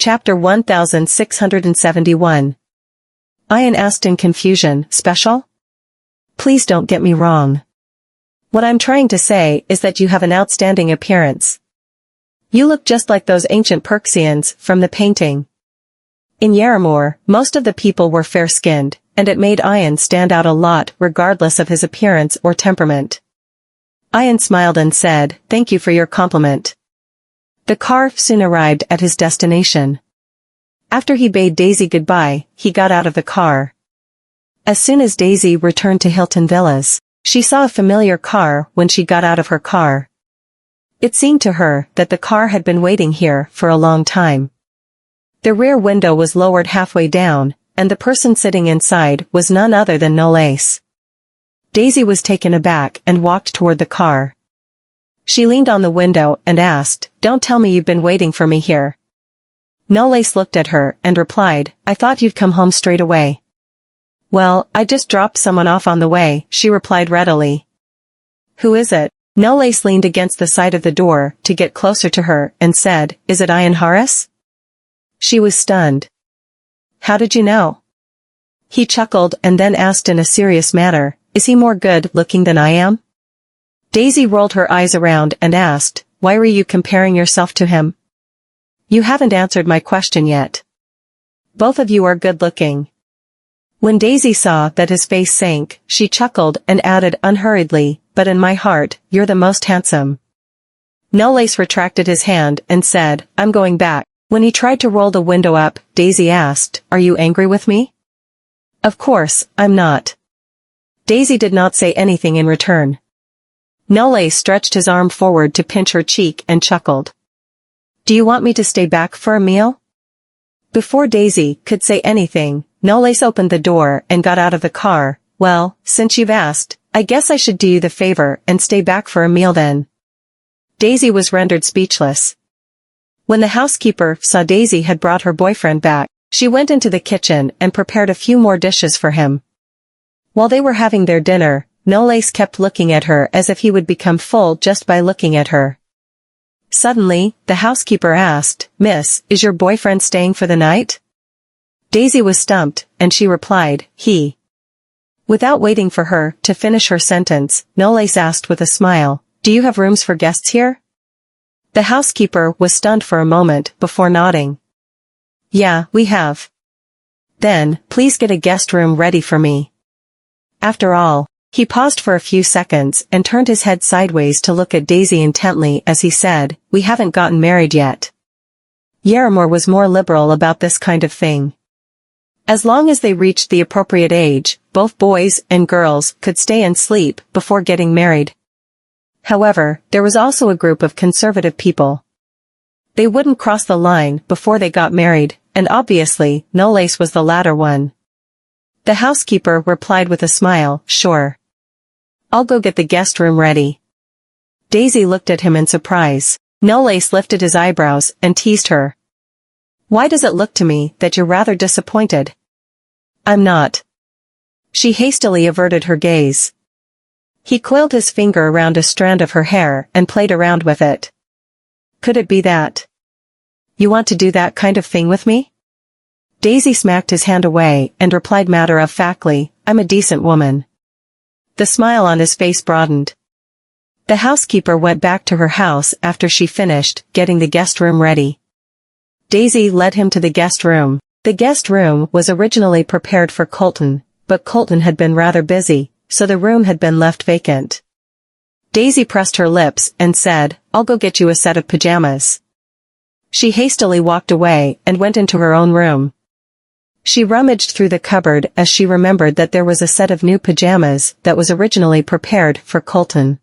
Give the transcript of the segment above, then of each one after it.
Chapter 1671. Ian asked in confusion, special? Please don't get me wrong. What I'm trying to say is that you have an outstanding appearance. You look just like those ancient Persians from the painting. In Yaramore, most of the people were fair-skinned, and it made Ian stand out a lot regardless of his appearance or temperament. Ian smiled and said, "Thank you for your compliment." The car soon arrived at his destination. After he bade Daisy goodbye, he got out of the car. As soon as Daisy returned to Hilton Villas, she saw a familiar car when she got out of her car. It seemed to her that the car had been waiting here for a long time. The rear window was lowered halfway down, and the person sitting inside was none other than Noce. Daisy was taken aback and walked toward the car. She leaned on the window and asked, "Don't tell me you've been waiting for me here." Noce looked at her and replied, "I thought you'd come home straight away." "Well, I just dropped someone off on the way," she replied readily. "Who is it?" Noce leaned against the side of the door to get closer to her and said, "Is it Ian Harris?" She was stunned. "How did you know?" He chuckled and then asked in a serious manner, "Is he more good-looking than I am?" Daisy rolled her eyes around and asked, "Why were you comparing yourself to him?" "You haven't answered my question yet. Both of you are good-looking." When Daisy saw that his face sank, she chuckled and added unhurriedly, "But in my heart, you're the most handsome." Noce retracted his hand and said, "I'm going back." When he tried to roll the window up, Daisy asked, "Are you angry with me?" "Of course, I'm not." Daisy did not say anything in return. Noce stretched his arm forward to pinch her cheek and chuckled. "Do you want me to stay back for a meal?" Before Daisy could say anything, Noce opened the door and got out of the car. "Well, since you've asked, I guess I should do you the favor and stay back for a meal then." Daisy was rendered speechless. When the housekeeper saw Daisy had brought her boyfriend back, she went into the kitchen and prepared a few more dishes for him. While they were having their dinner, Noce kept looking at her as if he would become full just by looking at her. Suddenly, the housekeeper asked, "Miss, is your boyfriend staying for the night?" Daisy was stumped, and she replied, "He." Without waiting for her to finish her sentence, Noce asked with a smile, "Do you have rooms for guests here?" The housekeeper was stunned for a moment before nodding. "Yeah, we have." "Then, please get a guest room ready for me." After all, he paused for a few seconds and turned his head sideways to look at Daisy intently as he said, "We haven't gotten married yet." Yaramore was more liberal about this kind of thing. As long as they reached the appropriate age, both boys and girls could stay and sleep before getting married. However, there was also a group of conservative people. They wouldn't cross the line before they got married, and obviously, Noce was the latter one. The housekeeper replied with a smile, "Sure. I'll go get the guest room ready." Daisy looked at him in surprise. Noce lifted his eyebrows and teased her. "Why does it look to me that you're rather disappointed?" "I'm not." She hastily averted her gaze. He coiled his finger around a strand of her hair and played around with it. "Could it be that you want to do that kind of thing with me?" Daisy smacked his hand away and replied matter-of-factly, "I'm a decent woman." The smile on his face broadened. The housekeeper went back to her house after she finished getting the guest room ready. Daisy led him to the guest room. The guest room was originally prepared for Colton, but Colton had been rather busy, so the room had been left vacant. Daisy pressed her lips and said, "I'll go get you a set of pajamas." She hastily walked away and went into her own room. She rummaged through the cupboard as she remembered that there was a set of new pajamas that was originally prepared for Colton.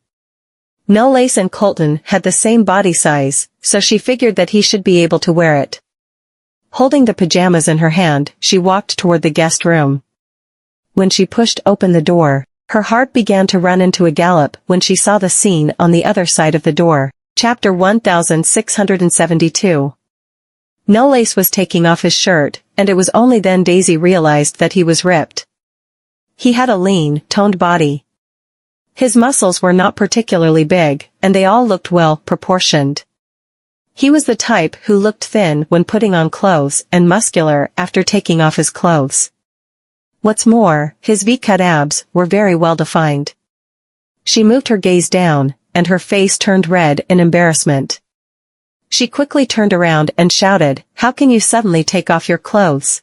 Noce and Colton had the same body size, so she figured that he should be able to wear it. Holding the pajamas in her hand, she walked toward the guest room. When she pushed open the door, her heart began to run into a gallop when she saw the scene on the other side of the door. Chapter 1672. Noce was taking off his shirt, and it was only then Daisy realized that he was ripped. He had a lean, toned body. His muscles were not particularly big, and they all looked well proportioned. He was the type who looked thin when putting on clothes and muscular after taking off his clothes. What's more, his V-cut abs were very well defined. She moved her gaze down, and her face turned red in embarrassment. She quickly turned around and shouted, "How can you suddenly take off your clothes?"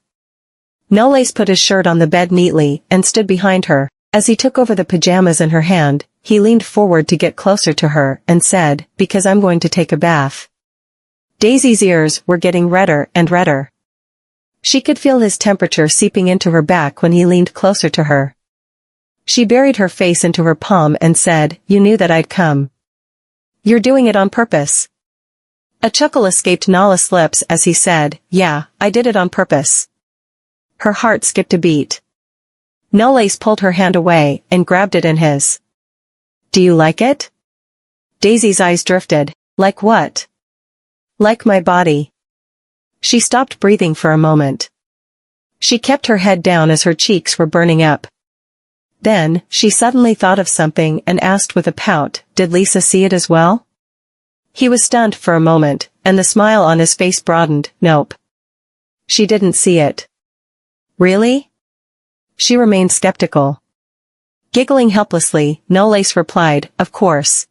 Noce put his shirt on the bed neatly and stood behind her. As he took over the pajamas in her hand, he leaned forward to get closer to her and said, "Because I'm going to take a bath." Daisy's ears were getting redder and redder. She could feel his temperature seeping into her back when he leaned closer to her. She buried her face into her palm and said, "You knew that I'd come. You're doing it on purpose." A chuckle escaped Nala's lips as he said, "Yeah, I did it on purpose." Her heart skipped a beat. Noce pulled her hand away and grabbed it in his. "Do you like it?" Daisy's eyes drifted. "Like what?" "Like my body." She stopped breathing for a moment. She kept her head down as her cheeks were burning up. Then, she suddenly thought of something and asked with a pout, "Did Lisa see it as well?" He was stunned for a moment, and the smile on his face broadened. "Nope. She didn't see it." "Really?" She remained skeptical. Giggling helplessly, Noce replied, "Of course.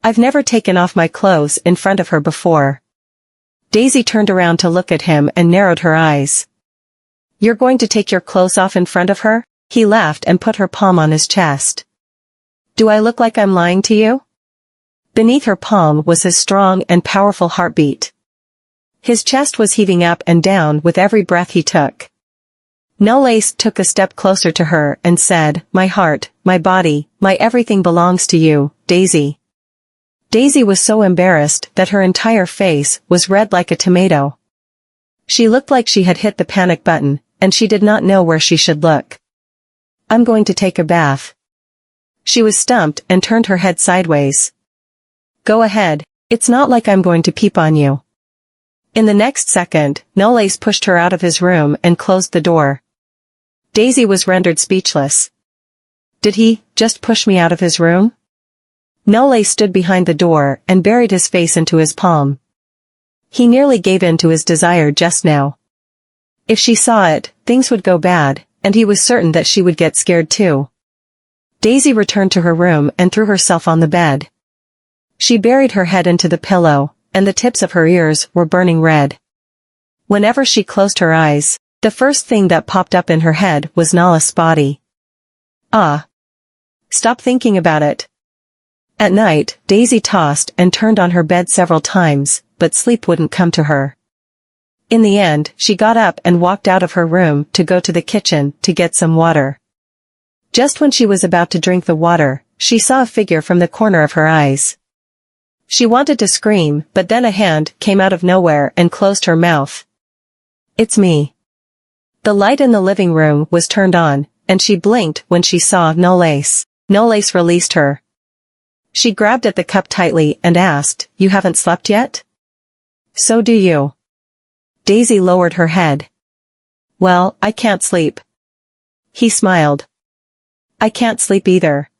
I've never taken off my clothes in front of her before." Daisy turned around to look at him and narrowed her eyes. "You're going to take your clothes off in front of her?" He laughed and put her palm on his chest. "Do I look like I'm lying to you?" Beneath her palm was his strong and powerful heartbeat. His chest was heaving up and down with every breath he took. Noce took a step closer to her and said, "My heart, my body, my everything belongs to you, Daisy." Daisy was so embarrassed that her entire face was red like a tomato. She looked like she had hit the panic button, and she did not know where she should look. "I'm going to take a bath." She was stumped and turned her head sideways. "Go ahead, it's not like I'm going to peep on you." In the next second, Noce pushed her out of his room and closed the door. Daisy was rendered speechless. Did he just push me out of his room? Noce stood behind the door and buried his face into his palm. He nearly gave in to his desire just now. If she saw it, things would go bad, and he was certain that she would get scared too. Daisy returned to her room and threw herself on the bed. She buried her head into the pillow, and the tips of her ears were burning red. Whenever she closed her eyes, the first thing that popped up in her head was Nala's body. Ah. Stop thinking about it. At night, Daisy tossed and turned on her bed several times, but sleep wouldn't come to her. In the end, she got up and walked out of her room to go to the kitchen to get some water. Just when she was about to drink the water, she saw a figure from the corner of her eyes. She wanted to scream, but then a hand came out of nowhere and closed her mouth. "It's me." The light in the living room was turned on, and she blinked when she saw Noce. Noce released her. She grabbed at the cup tightly and asked, "You haven't slept yet?" "So do you." Daisy lowered her head. "Well, I can't sleep." He smiled. "I can't sleep either."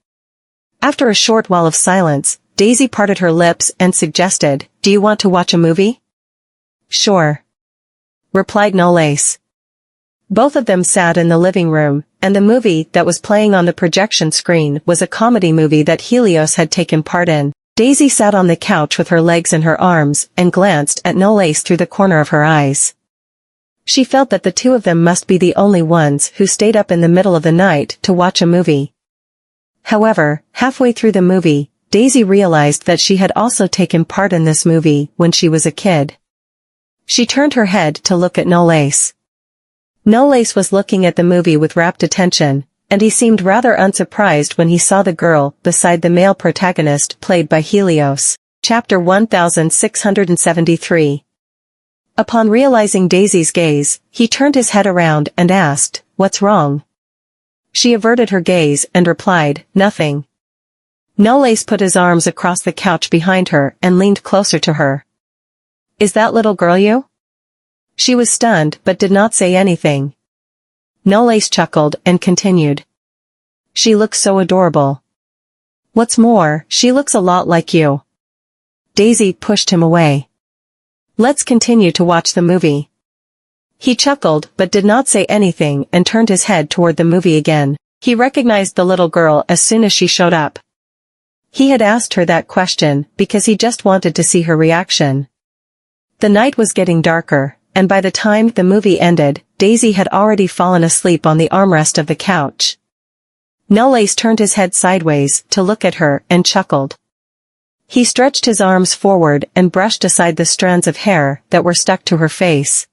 After a short while of silence, Daisy parted her lips and suggested, "Do you want to watch a movie?" "Sure," replied Noce. Both of them sat in the living room, and the movie that was playing on the projection screen was a comedy movie that Helios had taken part in. Daisy sat on the couch with her legs in her arms and glanced at Noce through the corner of her eyes. She felt that the two of them must be the only ones who stayed up in the middle of the night to watch a movie. However, halfway through the movie, Daisy realized that she had also taken part in this movie when she was a kid. She turned her head to look at Noce. Noce was looking at the movie with rapt attention, and he seemed rather unsurprised when he saw the girl beside the male protagonist played by Helios. Chapter 1673. Upon realizing Daisy's gaze, he turned his head around and asked, "What's wrong?" She averted her gaze and replied, "Nothing." Noce put his arms across the couch behind her and leaned closer to her. "Is that little girl you?" She was stunned but did not say anything. Noce chuckled and continued. "She looks so adorable. What's more, she looks a lot like you." Daisy pushed him away. Let's continue to watch the movie. He chuckled but did not say anything and turned his head toward the movie again. He recognized the little girl as soon as she showed up. He had asked her that question because he just wanted to see her reaction. The night was getting darker, and by the time the movie ended, Daisy had already fallen asleep on the armrest of the couch. Noce turned his head sideways to look at her and chuckled. He stretched his arms forward and brushed aside the strands of hair that were stuck to her face.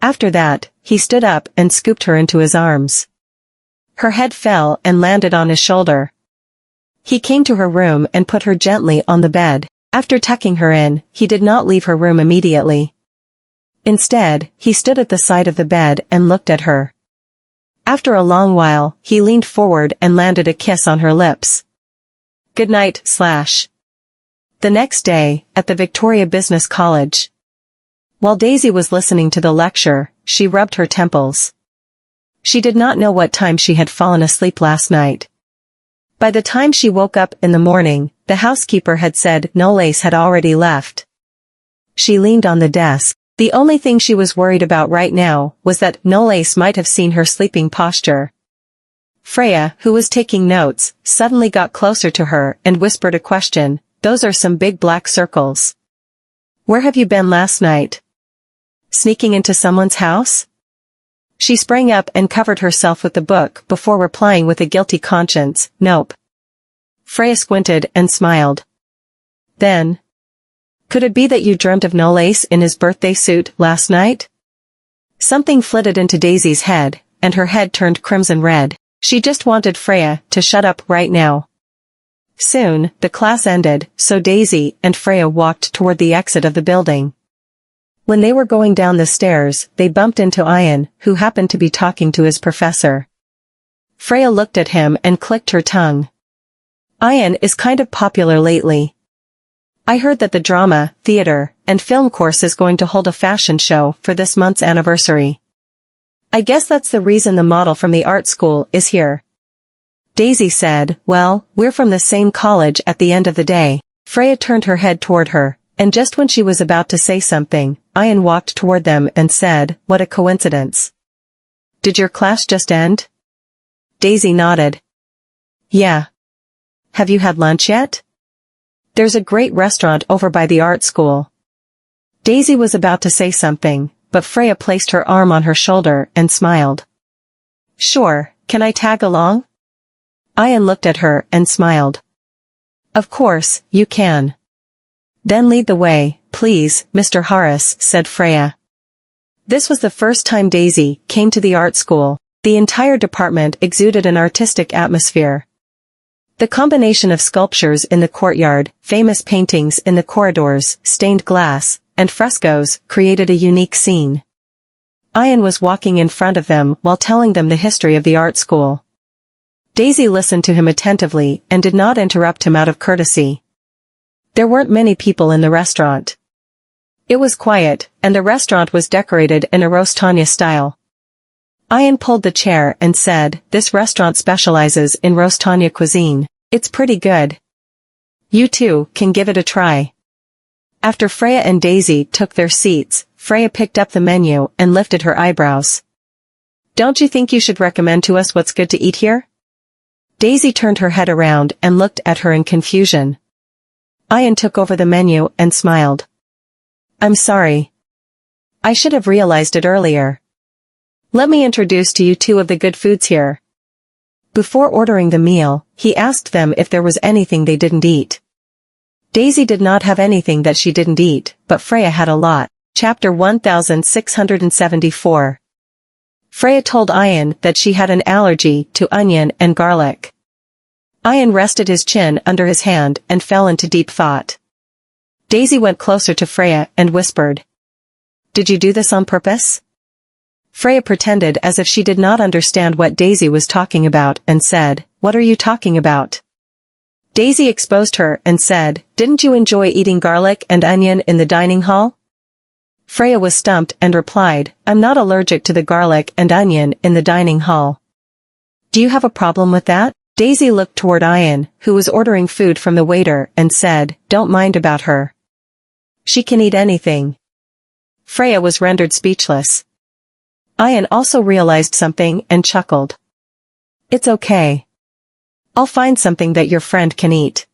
After that, he stood up and scooped her into his arms. Her head fell and landed on his shoulder. He came to her room and put her gently on the bed. After tucking her in, he did not leave her room immediately. Instead, he stood at the side of the bed and looked at her. After a long while, he leaned forward and landed a kiss on her lips. Good night, / The next day, at the Victoria Business College. While Daisy was listening to the lecture, she rubbed her temples. She did not know what time she had fallen asleep last night. By the time she woke up in the morning, the housekeeper had said Noce had already left. She leaned on the desk. The only thing she was worried about right now was that Noce might have seen her sleeping posture. Freya, who was taking notes, suddenly got closer to her and whispered a question. Those are some big black circles. Where have you been last night? Sneaking into someone's house? She sprang up and covered herself with the book before replying with a guilty conscience, nope. Freya squinted and smiled. Then, could it be that you dreamt of Noce in his birthday suit last night? Something flitted into Daisy's head, and her head turned crimson red. She just wanted Freya to shut up right now. Soon, the class ended, so Daisy and Freya walked toward the exit of the building. When they were going down the stairs, they bumped into Ian, who happened to be talking to his professor. Freya looked at him and clicked her tongue. Ian is kind of popular lately. I heard that the drama, theater, and film course is going to hold a fashion show for this month's anniversary. I guess that's the reason the model from the art school is here. Daisy said, well, we're from the same college at the end of the day. Freya turned her head toward her, and just when she was about to say something, Ian walked toward them and said, what a coincidence. Did your class just end? Daisy nodded. Yeah. Have you had lunch yet? There's a great restaurant over by the art school. Daisy was about to say something, but Freya placed her arm on her shoulder and smiled. Sure, can I tag along? Ian looked at her and smiled. Of course, you can. Then lead the way, please, Mr. Harris, said Freya. This was the first time Daisy came to the art school. The entire department exuded an artistic atmosphere. The combination of sculptures in the courtyard, famous paintings in the corridors, stained glass, and frescoes created a unique scene. Ian was walking in front of them while telling them the history of the art school. Daisy listened to him attentively and did not interrupt him out of courtesy. There weren't many people in the restaurant. It was quiet, and the restaurant was decorated in a Rostania style. Ian pulled the chair and said, this restaurant specializes in Rostania cuisine. It's pretty good. You two can give it a try. After Freya and Daisy took their seats, Freya picked up the menu and lifted her eyebrows. Don't you think you should recommend to us what's good to eat here? Daisy turned her head around and looked at her in confusion. Ian took over the menu and smiled. I'm sorry. I should have realized it earlier. Let me introduce to you two of the good foods here. Before ordering the meal, he asked them if there was anything they didn't eat. Daisy did not have anything that she didn't eat, but Freya had a lot. Chapter 1674. Freya told Ian that she had an allergy to onion and garlic. Ian rested his chin under his hand and fell into deep thought. Daisy went closer to Freya and whispered. Did you do this on purpose? Freya pretended as if she did not understand what Daisy was talking about and said, what are you talking about? Daisy exposed her and said, didn't you enjoy eating garlic and onion in the dining hall? Freya was stumped and replied, I'm not allergic to the garlic and onion in the dining hall. Do you have a problem with that? Daisy looked toward Ian, who was ordering food from the waiter, and said, don't mind about her. She can eat anything. Freya was rendered speechless. Ian also realized something and chuckled. It's okay. I'll find something that your friend can eat.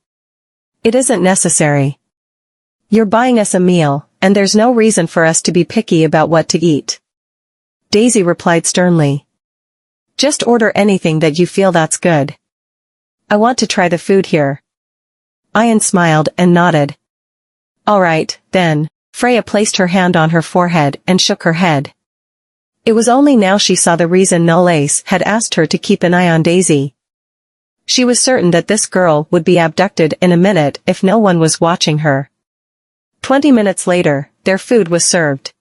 It isn't necessary. You're buying us a meal, and there's no reason for us to be picky about what to eat. Daisy replied sternly. Just order anything that you feel that's good. I want to try the food here. Ian smiled and nodded. All right, then. Freya placed her hand on her forehead and shook her head. It was only now she saw the reason Noce had asked her to keep an eye on Daisy. She was certain that this girl would be abducted in a minute if no one was watching her. 20 minutes later, their food was served.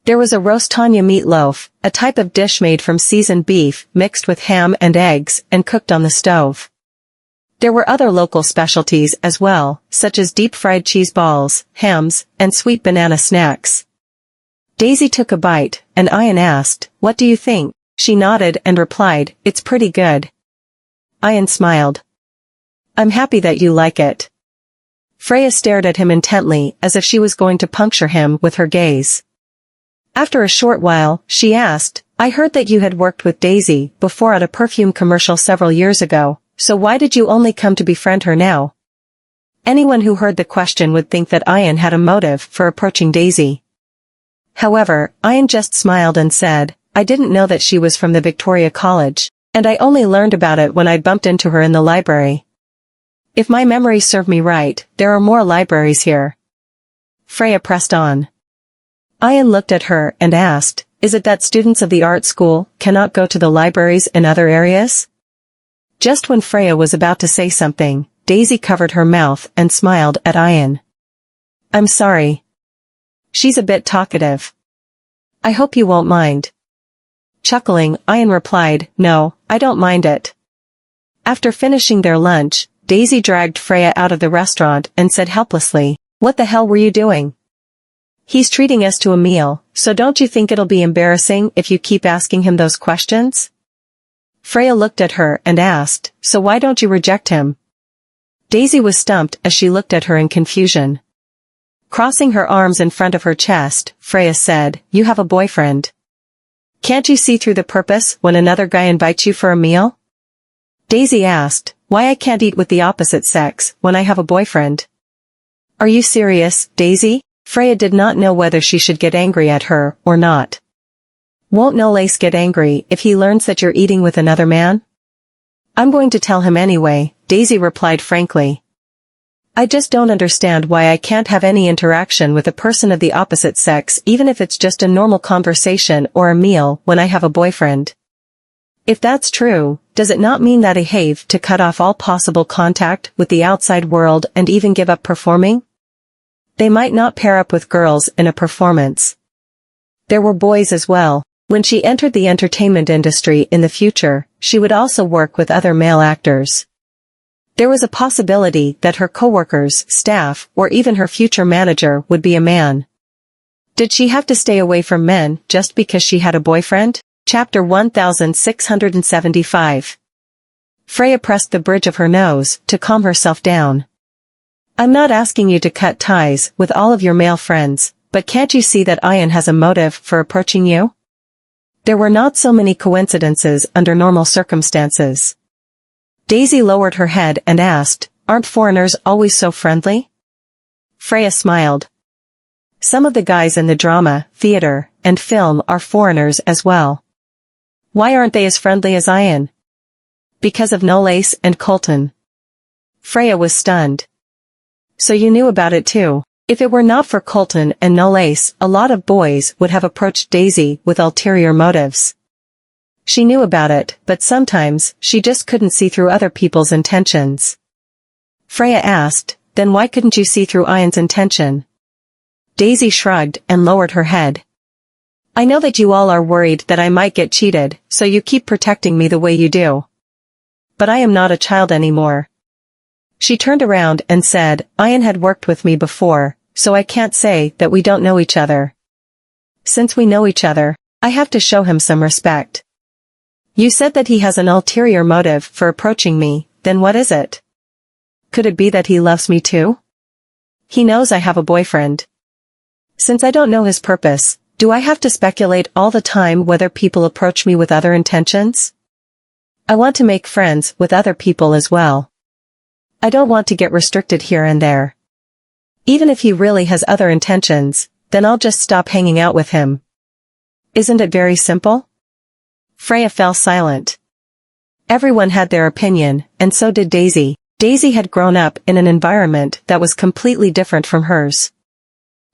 There was a rostanya meatloaf, a type of dish made from seasoned beef mixed with ham and eggs and cooked on the stove. There were other local specialties as well, such as deep-fried cheese balls, hams, and sweet banana snacks. Daisy took a bite, and Ian asked, "What do you think?" She nodded and replied, "It's pretty good." Ian smiled. "I'm happy that you like it." Freya stared at him intently as if she was going to puncture him with her gaze. After a short while, she asked, "I heard that you had worked with Daisy before at a perfume commercial several years ago, so why did you only come to befriend her now?" Anyone who heard the question would think that Ian had a motive for approaching Daisy. However, Ian just smiled and said, "I didn't know that she was from the Victoria College, and I only learned about it when I bumped into her in the library. If my memories serve me right, there are more libraries here." Freya pressed on. Ian looked at her and asked, "Is it that students of the art school cannot go to the libraries in other areas?" Just when Freya was about to say something, Daisy covered her mouth and smiled at Ian. "I'm sorry. She's a bit talkative. I hope you won't mind." Chuckling, Ian replied, "No, I don't mind it." After finishing their lunch, Daisy dragged Freya out of the restaurant and said helplessly, "What the hell were you doing? He's treating us to a meal, so don't you think it'll be embarrassing if you keep asking him those questions?" Freya looked at her and asked, "So why don't you reject him?" Daisy was stumped as she looked at her in confusion. Crossing her arms in front of her chest, Freya said, "You have a boyfriend. Can't you see through the purpose when another guy invites you for a meal?" Daisy asked, "Why I can't eat with the opposite sex when I have a boyfriend?" "Are you serious, Daisy?" Freya did not know whether she should get angry at her or not. "Won't Noce get angry if he learns that you're eating with another man?" "I'm going to tell him anyway," Daisy replied frankly. "I just don't understand why I can't have any interaction with a person of the opposite sex even if it's just a normal conversation or a meal when I have a boyfriend. If that's true, does it not mean that I have to cut off all possible contact with the outside world and even give up performing? They might not pair up with girls in a performance. There were boys as well. When she entered the entertainment industry in the future, she would also work with other male actors. There was a possibility that her coworkers, staff, or even her future manager would be a man. Did she have to stay away from men just because she had a boyfriend? Chapter 1675. Freya pressed the bridge of her nose to calm herself down. "I'm not asking you to cut ties with all of your male friends, but can't you see that Ian has a motive for approaching you? There were not so many coincidences under normal circumstances." Daisy lowered her head and asked, "Aren't foreigners always so friendly?" Freya smiled. "Some of the guys in the drama, theater, and film are foreigners as well." "Why aren't they as friendly as Ian?" "Because of Noce and Colton." Freya was stunned. "So you knew about it too?" If it were not for Colton and Noce, a lot of boys would have approached Daisy with ulterior motives. She knew about it, but sometimes she just couldn't see through other people's intentions. Freya asked, "Then why couldn't you see through Ian's intention?" Daisy shrugged and lowered her head. "I know that you all are worried that I might get cheated, so you keep protecting me the way you do. But I am not a child anymore." She turned around and said, "Ian had worked with me before, so I can't say that we don't know each other. Since we know each other, I have to show him some respect." "You said that he has an ulterior motive for approaching me, then what is it? Could it be that he loves me too? He knows I have a boyfriend." Since I don't know his purpose, do I have to speculate all the time whether people approach me with other intentions? I want to make friends with other people as well. I don't want to get restricted here and there. Even if he really has other intentions, then I'll just stop hanging out with him. Isn't it very simple? Freya fell silent. Everyone had their opinion, and so did Daisy. Daisy had grown up in an environment that was completely different from hers.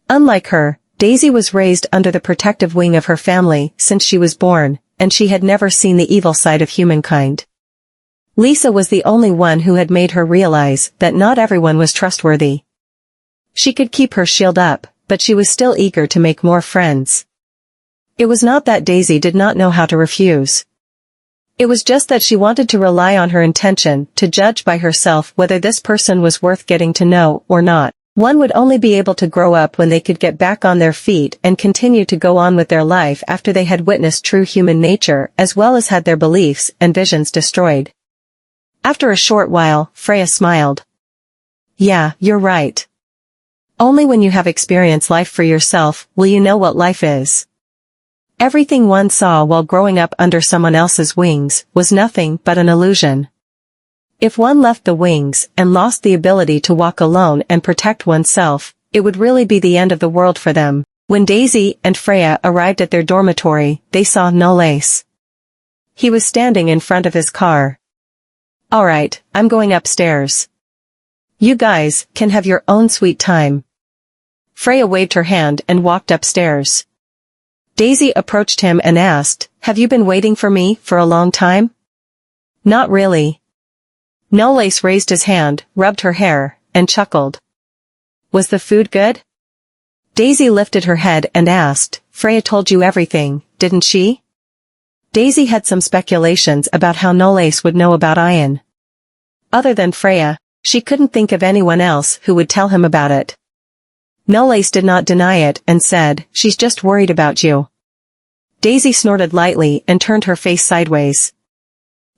Unlike her, Daisy was raised under the protective wing of her family since she was born, and she had never seen the evil side of humankind. Lisa was the only one who had made her realize that not everyone was trustworthy. She could keep her shield up, but she was still eager to make more friends. It was not that Daisy did not know how to refuse. It was just that she wanted to rely on her intention to judge by herself whether this person was worth getting to know or not. One would only be able to grow up when they could get back on their feet and continue to go on with their life after they had witnessed true human nature as well as had their beliefs and visions destroyed. After a short while, Freya smiled. Yeah, you're right. Only when you have experienced life for yourself will you know what life is. Everything one saw while growing up under someone else's wings was nothing but an illusion. If one left the wings and lost the ability to walk alone and protect oneself, it would really be the end of the world for them. When Daisy and Freya arrived at their dormitory, they saw Noce. He was standing in front of his car. Alright, I'm going upstairs. You guys can have your own sweet time. Freya waved her hand and walked upstairs. Daisy approached him and asked, Have you been waiting for me for a long time? Not really. Noce raised his hand, rubbed her hair, and chuckled. Was the food good? Daisy lifted her head and asked, Freya told you everything, didn't she? Daisy had some speculations about how Noce would know about Ian. Other than Freya, she couldn't think of anyone else who would tell him about it. Noce did not deny it and said, She's just worried about you. Daisy snorted lightly and turned her face sideways.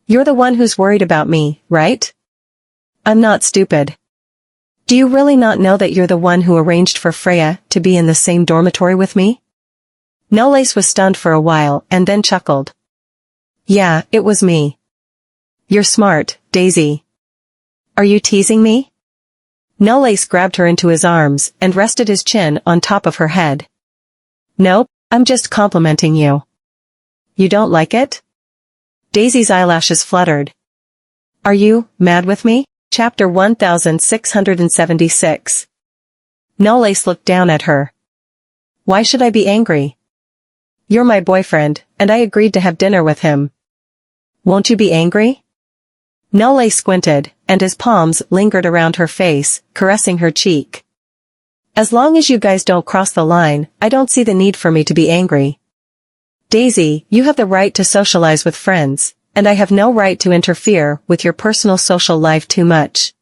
You're the one who's worried about me, right? I'm not stupid. Do you really not know that you're the one who arranged for Freya to be in the same dormitory with me? Noce was stunned for a while and then chuckled. Yeah, it was me. You're smart, Daisy. Are you teasing me? Noce grabbed her into his arms and rested his chin on top of her head. Nope, I'm just complimenting you. You don't like it? Daisy's eyelashes fluttered. Are you mad with me? Chapter 1676. Noce looked down at her. Why should I be angry? You're my boyfriend, and I agreed to have dinner with him. Won't you be angry? Noce squinted, and his palms lingered around her face, caressing her cheek. As long as you guys don't cross the line, I don't see the need for me to be angry. Daisy, you have the right to socialize with friends, and I have no right to interfere with your personal social life too much.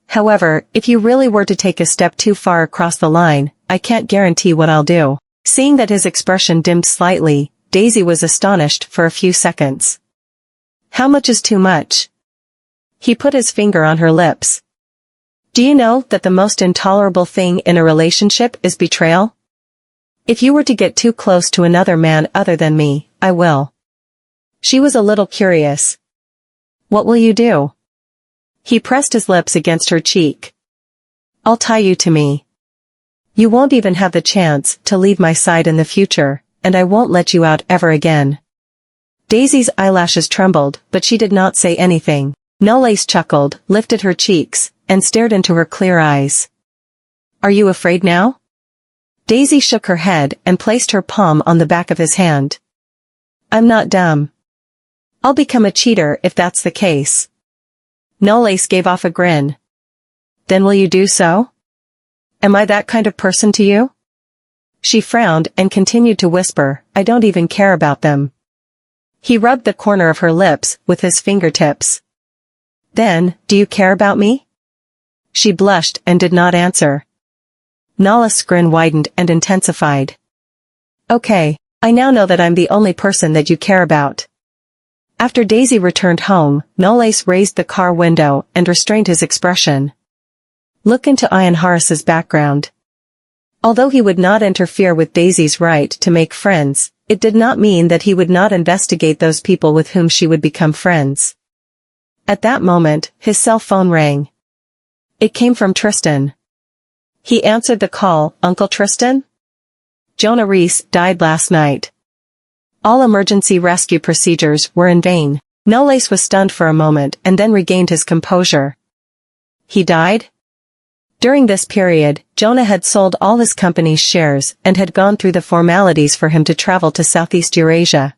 However, if you really were to take a step too far across the line, I can't guarantee what I'll do. Seeing that his expression dimmed slightly, Daisy was astonished for a few seconds. How much is too much? He put his finger on her lips. Do you know that the most intolerable thing in a relationship is betrayal? If you were to get too close to another man other than me, I will. She was a little curious. What will you do? He pressed his lips against her cheek. I'll tie you to me. You won't even have the chance to leave my side in the future, and I won't let you out ever again. Daisy's eyelashes trembled, but she did not say anything. Noce chuckled, lifted her cheeks, and stared into her clear eyes. Are you afraid now? Daisy shook her head and placed her palm on the back of his hand. I'm not dumb. I'll become a cheater if that's the case. Noce gave off a grin. Then will you do so? Am I that kind of person to you? She frowned and continued to whisper, I don't even care about them. He rubbed the corner of her lips with his fingertips. Then, do you care about me? She blushed and did not answer. Noce's grin widened and intensified. Okay, I now know that I'm the only person that you care about. After Daisy returned home, Noce raised the car window and restrained his expression. Look into Ian Harris's background. Although he would not interfere with Daisy's right to make friends, it did not mean that he would not investigate those people with whom she would become friends. At that moment, his cell phone rang. It came from Tristan. He answered the call. Uncle Tristan? Jonah Reese died last night. All emergency rescue procedures were in vain. Noce was stunned for a moment and then regained his composure. He died? During this period, Jonah had sold all his company's shares and had gone through the formalities for him to travel to Southeast Eurasia.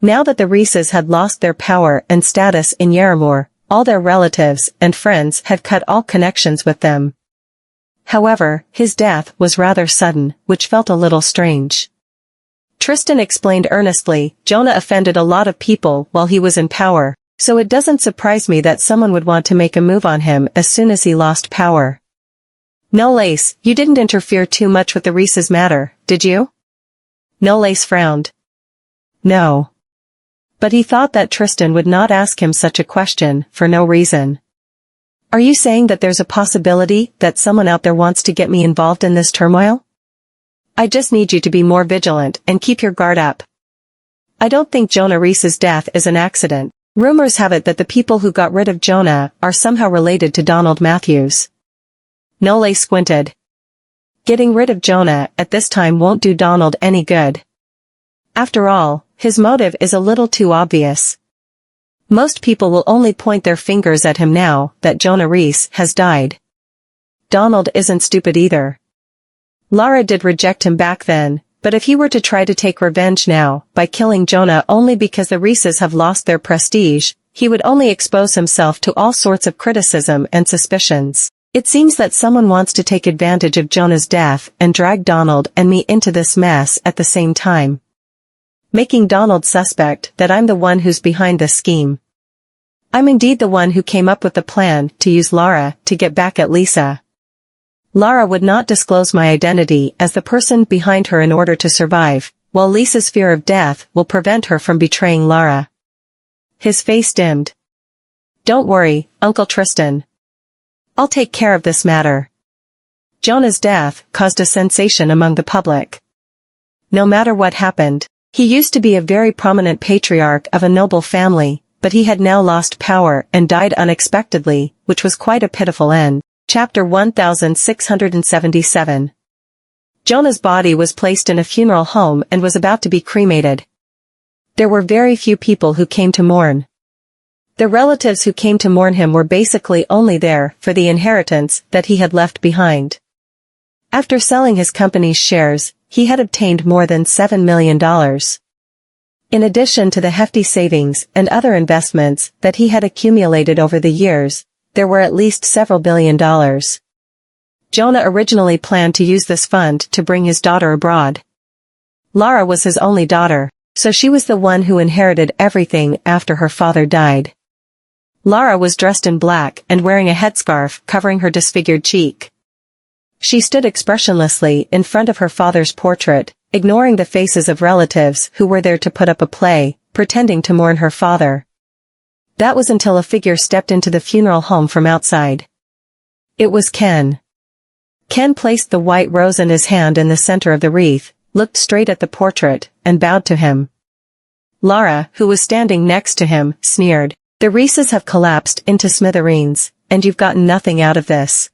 Now that the Reeses had lost their power and status in Yaramur, all their relatives and friends had cut all connections with them. However, his death was rather sudden, which felt a little strange. Tristan explained earnestly, Jonah offended a lot of people while he was in power, so it doesn't surprise me that someone would want to make a move on him as soon as he lost power. Noce, you didn't interfere too much with the Reese's matter, did you? Noce frowned. No. But he thought that Tristan would not ask him such a question for no reason. Are you saying that there's a possibility that someone out there wants to get me involved in this turmoil? I just need you to be more vigilant and keep your guard up. I don't think Jonah Reese's death is an accident. Rumors have it that the people who got rid of Jonah are somehow related to Donald Matthews. Noce squinted. Getting rid of Jonah at this time won't do Donald any good. After all, his motive is a little too obvious. Most people will only point their fingers at him now that Jonah Reese has died. Donald isn't stupid either. Lara did reject him back then, but if he were to try to take revenge now by killing Jonah only because the Reeses have lost their prestige, he would only expose himself to all sorts of criticism and suspicions. It seems that someone wants to take advantage of Jonah's death and drag Donald and me into this mess at the same time, making Donald suspect that I'm the one who's behind this scheme. I'm indeed the one who came up with the plan to use Lara to get back at Lisa. Lara would not disclose my identity as the person behind her in order to survive, while Lisa's fear of death will prevent her from betraying Lara. His face dimmed. Don't worry, Uncle Tristan. I'll take care of this matter. Jonah's death caused a sensation among the public. No matter what happened, he used to be a very prominent patriarch of a noble family, but he had now lost power and died unexpectedly, which was quite a pitiful end. Chapter 1677. Jonah's body was placed in a funeral home and was about to be cremated. There were very few people who came to mourn. The relatives who came to mourn him were basically only there for the inheritance that he had left behind. After selling his company's shares, he had obtained more than $7 million. In addition to the hefty savings and other investments that he had accumulated over the years, there were at least several $billion. Jonah originally planned to use this fund to bring his daughter abroad. Lara was his only daughter, so she was the one who inherited everything after her father died. Lara was dressed in black and wearing a headscarf covering her disfigured cheek. She stood expressionlessly in front of her father's portrait, ignoring the faces of relatives who were there to put up a play, pretending to mourn her father. That was until a figure stepped into the funeral home from outside. It was Ken. Ken placed the white rose in his hand in the center of the wreath, looked straight at the portrait, and bowed to him. Lara, who was standing next to him, sneered. The Reeses have collapsed into smithereens, and you've gotten nothing out of this.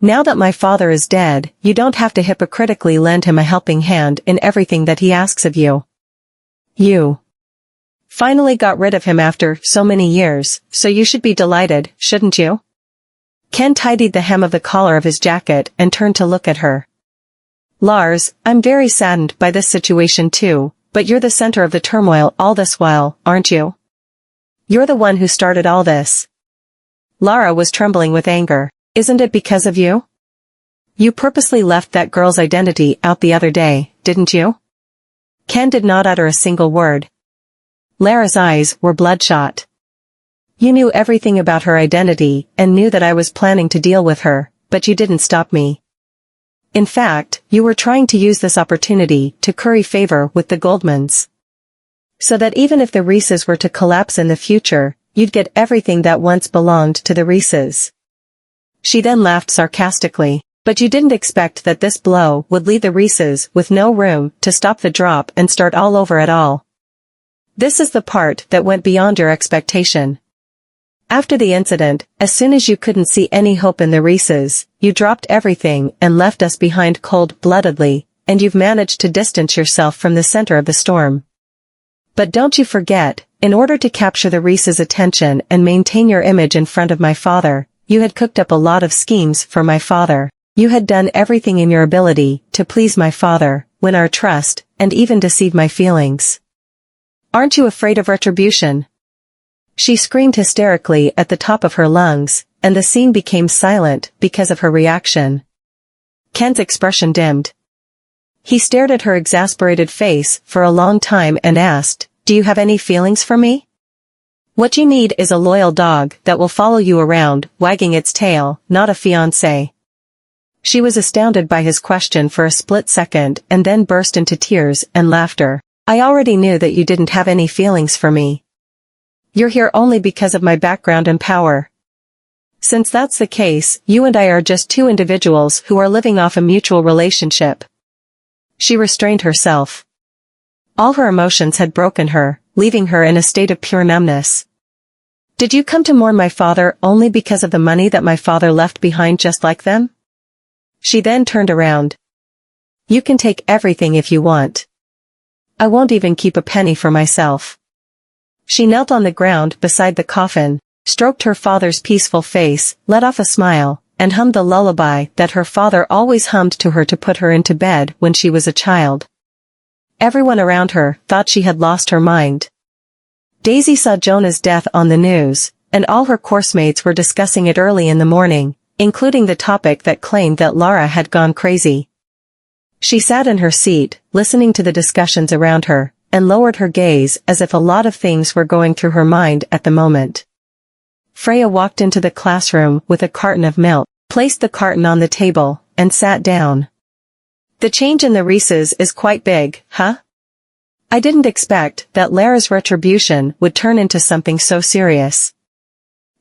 Now that my father is dead, you don't have to hypocritically lend him a helping hand in everything that he asks of you. You finally got rid of him after so many years, so you should be delighted, shouldn't you? Ken tidied the hem of the collar of his jacket and turned to look at her. Lars, I'm very saddened by this situation too, but you're the center of the turmoil all this while, aren't you? You're the one who started all this. Lara was trembling with anger. Isn't it because of you? You purposely left that girl's identity out the other day, didn't you? Ken did not utter a single word. Lara's eyes were bloodshot. You knew everything about her identity and knew that I was planning to deal with her, but you didn't stop me. In fact, you were trying to use this opportunity to curry favor with the Goldmans. So that even if the Reeses were to collapse in the future, you'd get everything that once belonged to the Reeses. She then laughed sarcastically. But you didn't expect that this blow would leave the Reeses with no room to stop the drop and start all over at all. This is the part that went beyond your expectation. After the incident, as soon as you couldn't see any hope in the Reeses, you dropped everything and left us behind cold-bloodedly, and you've managed to distance yourself from the center of the storm. But don't you forget, in order to capture the Reeses' attention and maintain your image in front of my father, you had cooked up a lot of schemes for my father. You had done everything in your ability to please my father, win our trust, and even deceive my feelings. Aren't you afraid of retribution? She screamed hysterically at the top of her lungs, and the scene became silent because of her reaction. Ken's expression dimmed. He stared at her exasperated face for a long time and asked, "Do you have any feelings for me? What you need is a loyal dog that will follow you around, wagging its tail, not a fiancé." She was astounded by his question for a split second and then burst into tears and laughter. "I already knew that you didn't have any feelings for me. You're here only because of my background and power. Since that's the case, you and I are just two individuals who are living off a mutual relationship." She restrained herself. All her emotions had broken her, leaving her in a state of pure numbness. "Did you come to mourn my father only because of the money that my father left behind just like them?" She then turned around. "You can take everything if you want. I won't even keep a penny for myself." She knelt on the ground beside the coffin, stroked her father's peaceful face, let off a smile, and hummed the lullaby that her father always hummed to her to put her into bed when she was a child. Everyone around her thought she had lost her mind. Daisy saw Jonah's death on the news, and all her coursemates were discussing it early in the morning, including the topic that claimed that Lara had gone crazy. She sat in her seat, listening to the discussions around her, and lowered her gaze as if a lot of things were going through her mind at the moment. Freya walked into the classroom with a carton of milk, placed the carton on the table, and sat down. "The change in the Reeses is quite big, huh? I didn't expect that Lara's retribution would turn into something so serious."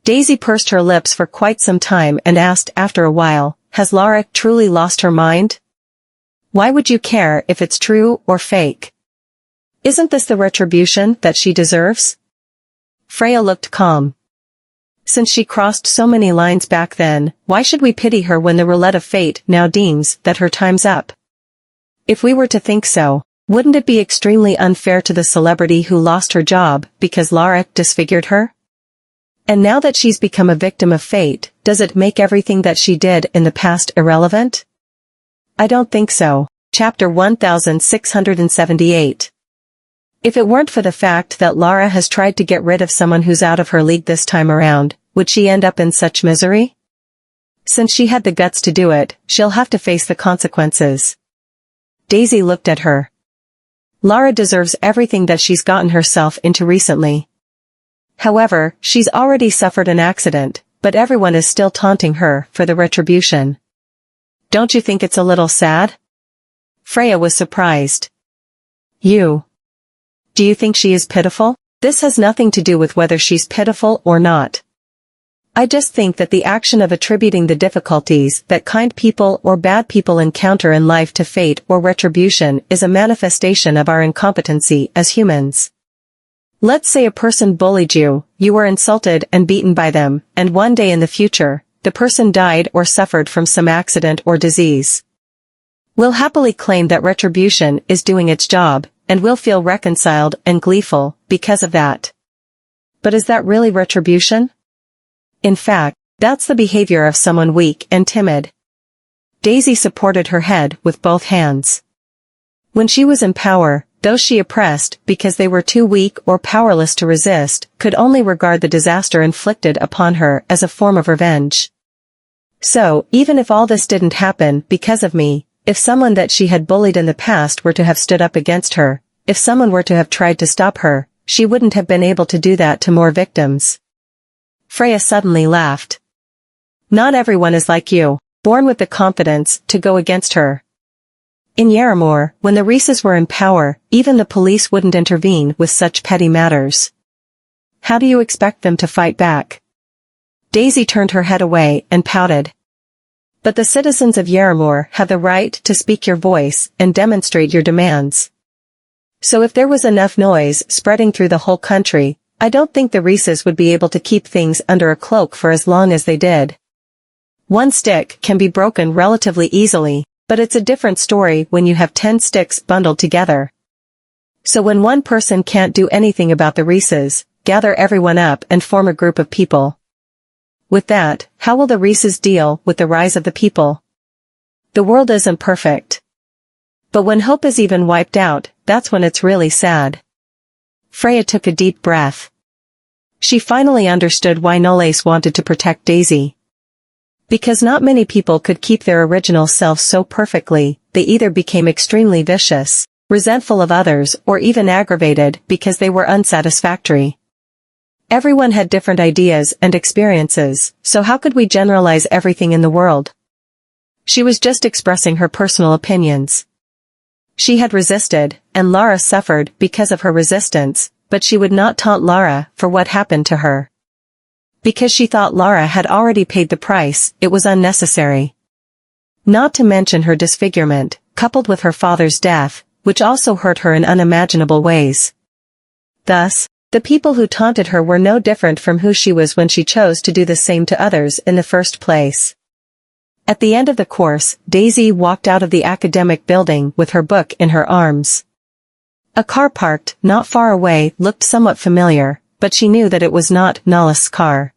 Daisy pursed her lips for quite some time and asked after a while, "Has Lara truly lost her mind? Why would you care if it's true or fake? Isn't this the retribution that she deserves?" Freya looked calm. "Since she crossed so many lines back then, why should we pity her when the roulette of fate now deems that her time's up? If we were to think so, wouldn't it be extremely unfair to the celebrity who lost her job because Lara disfigured her? And now that she's become a victim of fate, does it make everything that she did in the past irrelevant? I don't think so." Chapter 1678. If it weren't for the fact that Lara has tried to get rid of someone who's out of her league this time around, would she end up in such misery? Since she had the guts to do it, she'll have to face the consequences. Daisy looked at her. Lara deserves everything that she's gotten herself into recently. However, she's already suffered an accident, but everyone is still taunting her for the retribution. Don't you think it's a little sad? Freya was surprised. Do you think she is pitiful? This has nothing to do with whether she's pitiful or not. I just think that the action of attributing the difficulties that kind people or bad people encounter in life to fate or retribution is a manifestation of our incompetency as humans. Let's say a person bullied you, you were insulted and beaten by them, and one day in the future, the person died or suffered from some accident or disease. We'll happily claim that retribution is doing its job, and we'll feel reconciled and gleeful because of that. But is that really retribution? In fact, that's the behavior of someone weak and timid. Daisy supported her head with both hands. When she was in power, those she oppressed, because they were too weak or powerless to resist, could only regard the disaster inflicted upon her as a form of revenge. So, even if all this didn't happen because of me, if someone that she had bullied in the past were to have stood up against her, if someone were to have tried to stop her, she wouldn't have been able to do that to more victims. Freya suddenly laughed. Not everyone is like you, born with the confidence to go against her. In Yaramore, when the Reeses were in power, even the police wouldn't intervene with such petty matters. How do you expect them to fight back? Daisy turned her head away and pouted. But the citizens of Yarramore have the right to speak your voice and demonstrate your demands. So if there was enough noise spreading through the whole country, I don't think the Reeses would be able to keep things under a cloak for as long as they did. One stick can be broken relatively easily, but it's a different story when you have 10 sticks bundled together. So when one person can't do anything about the Reeses, gather everyone up and form a group of people. With that, how will the Reeses deal with the rise of the people? The world isn't perfect. But when hope is even wiped out, that's when it's really sad. Freya took a deep breath. She finally understood why Noce wanted to protect Daisy. Because not many people could keep their original selves so perfectly, they either became extremely vicious, resentful of others, or even aggravated because they were unsatisfactory. Everyone had different ideas and experiences, so how could we generalize everything in the world? She was just expressing her personal opinions. She had resisted, and Lara suffered because of her resistance, but she would not taunt Lara for what happened to her. Because she thought Lara had already paid the price, it was unnecessary. Not to mention her disfigurement, coupled with her father's death, which also hurt her in unimaginable ways. Thus, the people who taunted her were no different from who she was when she chose to do the same to others in the first place. At the end of the course, Daisy walked out of the academic building with her book in her arms. A car parked not far away looked somewhat familiar, but she knew that it was not Noce's car.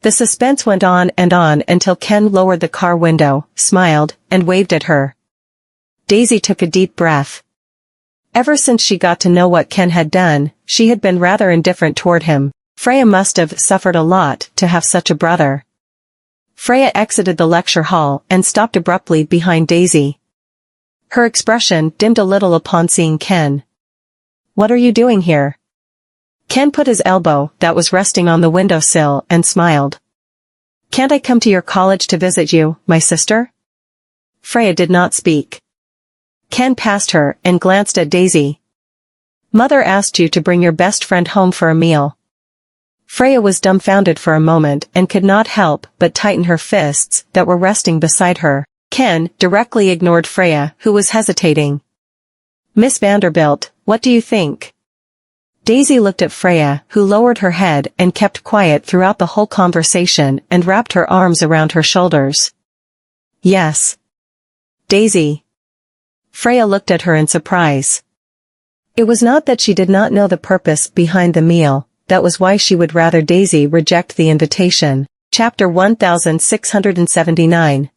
The suspense went on until Ken lowered the car window, smiled, and waved at her. Daisy took a deep breath. Ever since she got to know what Ken had done, she had been rather indifferent toward him. Freya must have suffered a lot to have such a brother. Freya exited the lecture hall and stopped abruptly behind Daisy. Her expression dimmed a little upon seeing Ken. "What are you doing here?" Ken put his elbow that was resting on the windowsill and smiled. "Can't I come to your college to visit you, my sister?" Freya did not speak. Ken passed her and glanced at Daisy. "Mother asked you to bring your best friend home for a meal." Freya was dumbfounded for a moment and could not help but tighten her fists that were resting beside her. Ken directly ignored Freya, who was hesitating. "Miss Vanderbilt, what do you think?" Daisy looked at Freya, who lowered her head and kept quiet throughout the whole conversation and wrapped her arms around her shoulders. "Yes." "Daisy." Freya looked at her in surprise. It was not that she did not know the purpose behind the meal, that was why she would rather Daisy reject the invitation. Chapter 1679.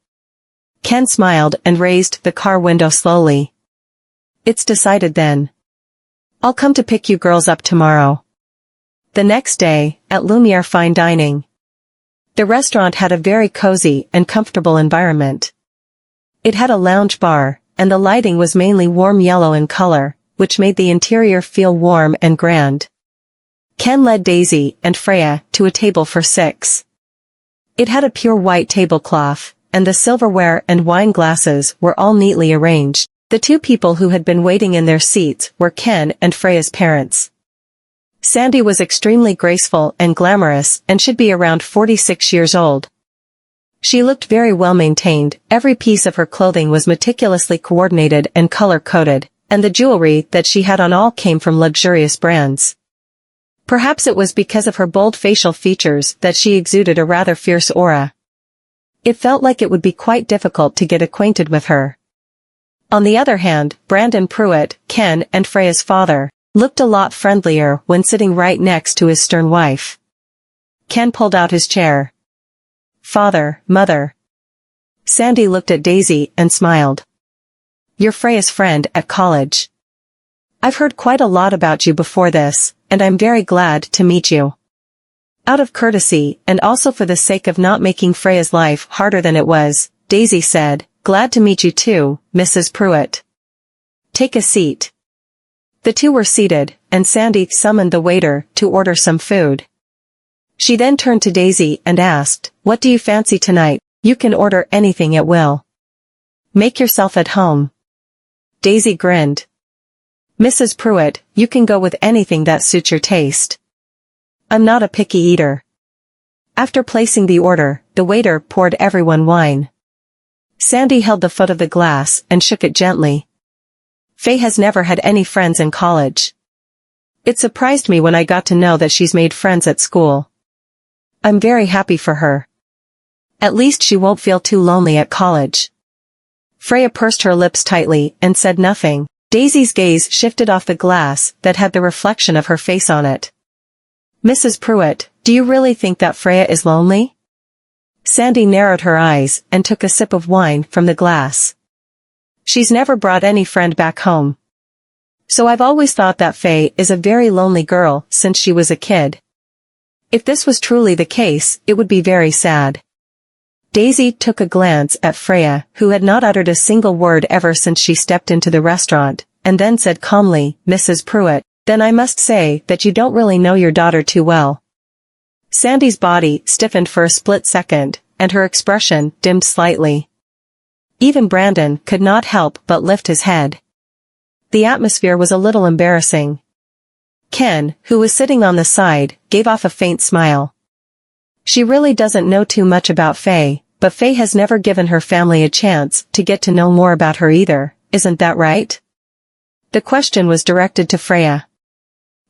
Ken smiled and raised the car window slowly. "It's decided then. I'll come to pick you girls up tomorrow." The next day, at Lumiere Fine Dining. The restaurant had a very cozy and comfortable environment. It had a lounge bar, and the lighting was mainly warm yellow in color, which made the interior feel warm and grand. Ken led Daisy and Freya to a table for 6. It had a pure white tablecloth, and the silverware and wine glasses were all neatly arranged. The two people who had been waiting in their seats were Ken and Freya's parents. Sandy was extremely graceful and glamorous and should be around 46 years old. She looked very well maintained, every piece of her clothing was meticulously coordinated and color-coded, and the jewelry that she had on all came from luxurious brands. Perhaps it was because of her bold facial features that she exuded a rather fierce aura. It felt like it would be quite difficult to get acquainted with her. On the other hand, Brandon Pruitt, Ken and Freya's father, looked a lot friendlier when sitting right next to his stern wife. Ken pulled out his chair. "Father, Mother." Sandy looked at Daisy and smiled. "You're Freya's friend at college. I've heard quite a lot about you before this, and I'm very glad to meet you." Out of courtesy, and also for the sake of not making Freya's life harder than it was, Daisy said, "Glad to meet you too, Mrs. Pruitt. Take a seat." The two were seated, and Sandy summoned the waiter to order some food. She then turned to Daisy and asked, "What do you fancy tonight? You can order anything at will. Make yourself at home." Daisy grinned. "Mrs. Pruitt, you can go with anything that suits your taste. I'm not a picky eater." After placing the order, the waiter poured everyone wine. Sandy held the foot of the glass and shook it gently. Faye has never had any friends in college. It surprised me when I got to know that she's made friends at school. I'm very happy for her. At least she won't feel too lonely at college. Freya pursed her lips tightly and said nothing. Daisy's gaze shifted off the glass that had the reflection of her face on it. Mrs. Pruitt, do you really think that Freya is lonely? Sandy narrowed her eyes and took a sip of wine from the glass. She's never brought any friend back home. So I've always thought that Faye is a very lonely girl since she was a kid. If this was truly the case, it would be very sad. Daisy took a glance at Freya, who had not uttered a single word ever since she stepped into the restaurant, and then said calmly, Mrs. Pruitt, then I must say that you don't really know your daughter too well. Sandy's body stiffened for a split second, and her expression dimmed slightly. Even Brandon could not help but lift his head. The atmosphere was a little embarrassing. Ken, who was sitting on the side, gave off a faint smile. She really doesn't know too much about Faye, but Faye has never given her family a chance to get to know more about her either, isn't that right? The question was directed to Freya.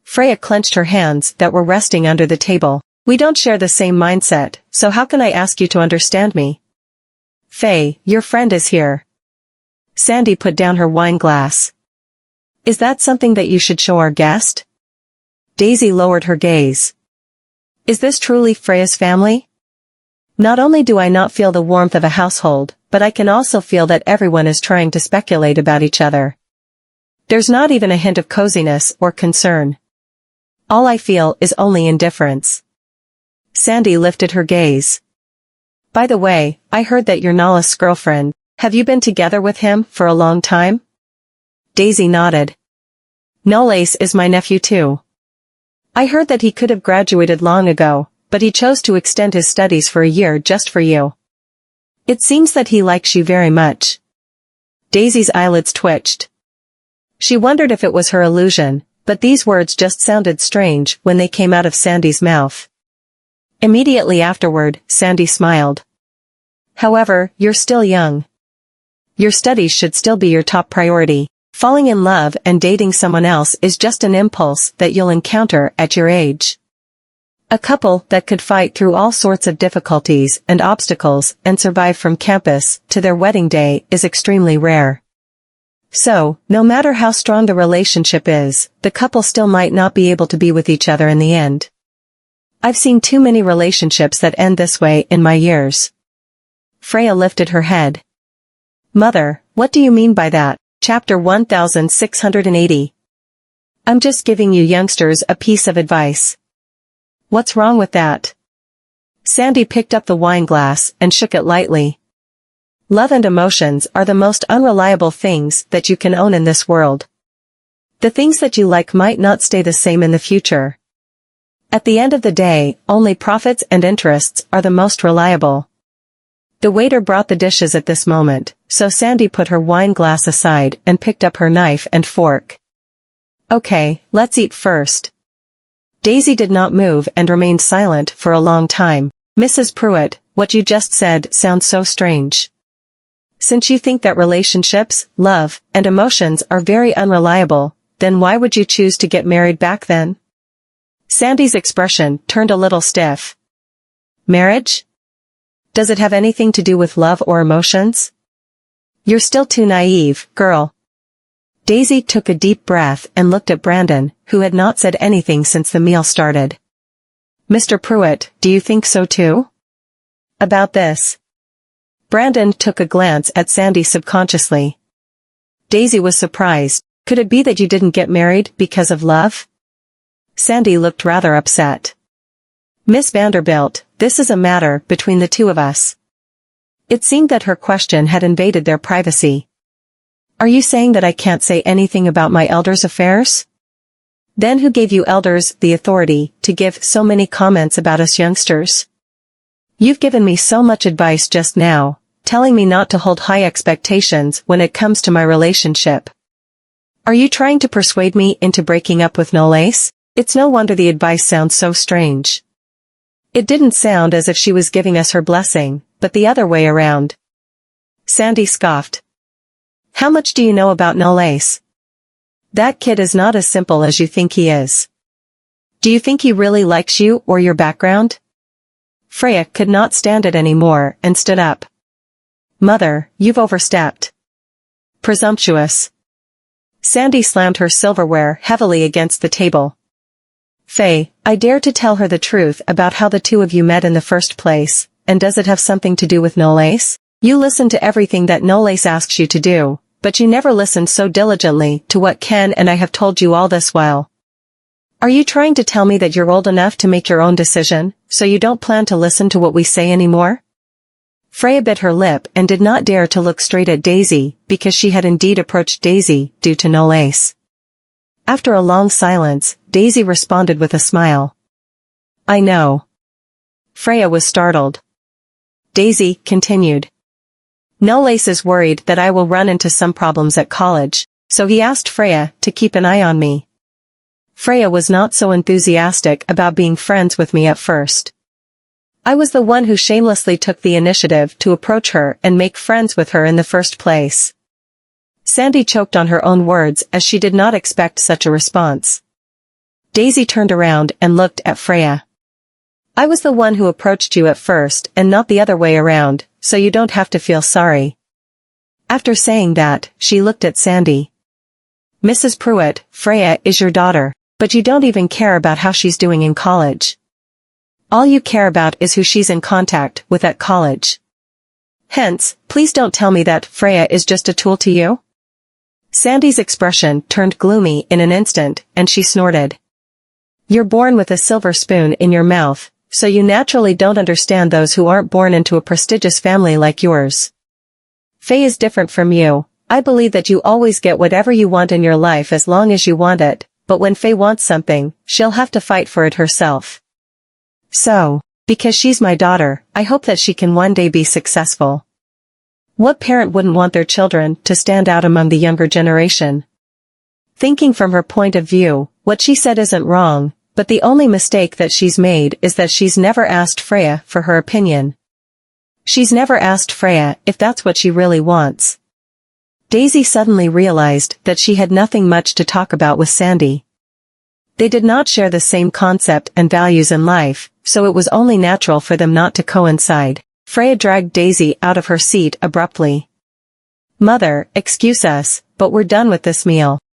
Freya clenched her hands that were resting under the table. We don't share the same mindset, so how can I ask you to understand me? Faye, your friend is here. Sandy put down her wine glass. Is that something that you should show our guest? Daisy lowered her gaze. Is this truly Freya's family? Not only do I not feel the warmth of a household, but I can also feel that everyone is trying to speculate about each other. There's not even a hint of coziness or concern. All I feel is only indifference. Sandy lifted her gaze. By the way, I heard that you're Nala's girlfriend. Have you been together with him for a long time? Daisy nodded. Noce is my nephew too. I heard that he could have graduated long ago, but he chose to extend his studies for a year just for you. It seems that he likes you very much. Daisy's eyelids twitched. She wondered if it was her illusion, but these words just sounded strange when they came out of Sandy's mouth. Immediately afterward, Sandy smiled. However, you're still young. Your studies should still be your top priority. Falling in love and dating someone else is just an impulse that you'll encounter at your age. A couple that could fight through all sorts of difficulties and obstacles and survive from campus to their wedding day is extremely rare. So, no matter how strong the relationship is, the couple still might not be able to be with each other in the end. I've seen too many relationships that end this way in my years. Freya lifted her head. Mother, what do you mean by that? Chapter 1680. I'm just giving you youngsters a piece of advice. What's wrong with that? Sandy picked up the wine glass and shook it lightly. Love and emotions are the most unreliable things that you can own in this world. The things that you like might not stay the same in the future. At the end of the day, only profits and interests are the most reliable. The waiter brought the dishes at this moment, so Sandy put her wine glass aside and picked up her knife and fork. Okay, let's eat first. Daisy did not move and remained silent for a long time. Mrs. Pruitt, what you just said sounds so strange. Since you think that relationships, love, and emotions are very unreliable, then why would you choose to get married back then? Sandy's expression turned a little stiff. Marriage? Does it have anything to do with love or emotions? You're still too naive, girl. Daisy took a deep breath and looked at Brandon, who had not said anything since the meal started. Mr. Pruitt, do you think so too? About this? Brandon took a glance at Sandy subconsciously. Daisy was surprised. Could it be that you didn't get married because of love? Sandy looked rather upset. Miss Vanderbilt, this is a matter between the two of us. It seemed that her question had invaded their privacy. Are you saying that I can't say anything about my elders' affairs? Then who gave you elders the authority to give so many comments about us youngsters? You've given me so much advice just now, telling me not to hold high expectations when it comes to my relationship. Are you trying to persuade me into breaking up with Noce? It's no wonder the advice sounds so strange. It didn't sound as if she was giving us her blessing, but the other way around. Sandy scoffed. How much do you know about Noce? That kid is not as simple as you think he is. Do you think he really likes you or your background? Freya could not stand it anymore and stood up. Mother, you've overstepped. Presumptuous. Sandy slammed her silverware heavily against the table. Faye, I dare to tell her the truth about how the two of you met in the first place, and does it have something to do with Noce? You listen to everything that Noce asks you to do, but you never listened so diligently to what Ken and I have told you all this while. Are you trying to tell me that you're old enough to make your own decision, so you don't plan to listen to what we say anymore? Freya bit her lip and did not dare to look straight at Daisy, because she had indeed approached Daisy due to Noce. After a long silence, Daisy responded with a smile. I know. Freya was startled. Daisy continued. Noce is worried that I will run into some problems at college, so he asked Freya to keep an eye on me. Freya was not so enthusiastic about being friends with me at first. I was the one who shamelessly took the initiative to approach her and make friends with her in the first place. Sandy choked on her own words as she did not expect such a response. Daisy turned around and looked at Freya. I was the one who approached you at first and not the other way around, so you don't have to feel sorry. After saying that, she looked at Sandy. Mrs. Pruitt, Freya is your daughter, but you don't even care about how she's doing in college. All you care about is who she's in contact with at college. Hence, please don't tell me that Freya is just a tool to you. Sandy's expression turned gloomy in an instant, and she snorted. You're born with a silver spoon in your mouth, so you naturally don't understand those who aren't born into a prestigious family like yours. Faye is different from you. I believe that you always get whatever you want in your life as long as you want it, but when Faye wants something, she'll have to fight for it herself. So, because she's my daughter, I hope that she can one day be successful. What parent wouldn't want their children to stand out among the younger generation? Thinking from her point of view, what she said isn't wrong, but the only mistake that she's made is that she's never asked Freya for her opinion. She's never asked Freya if that's what she really wants. Daisy suddenly realized that she had nothing much to talk about with Sandy. They did not share the same concept and values in life, so it was only natural for them not to coincide. Freya dragged Daisy out of her seat abruptly. Mother, excuse us, but we're done with this meal.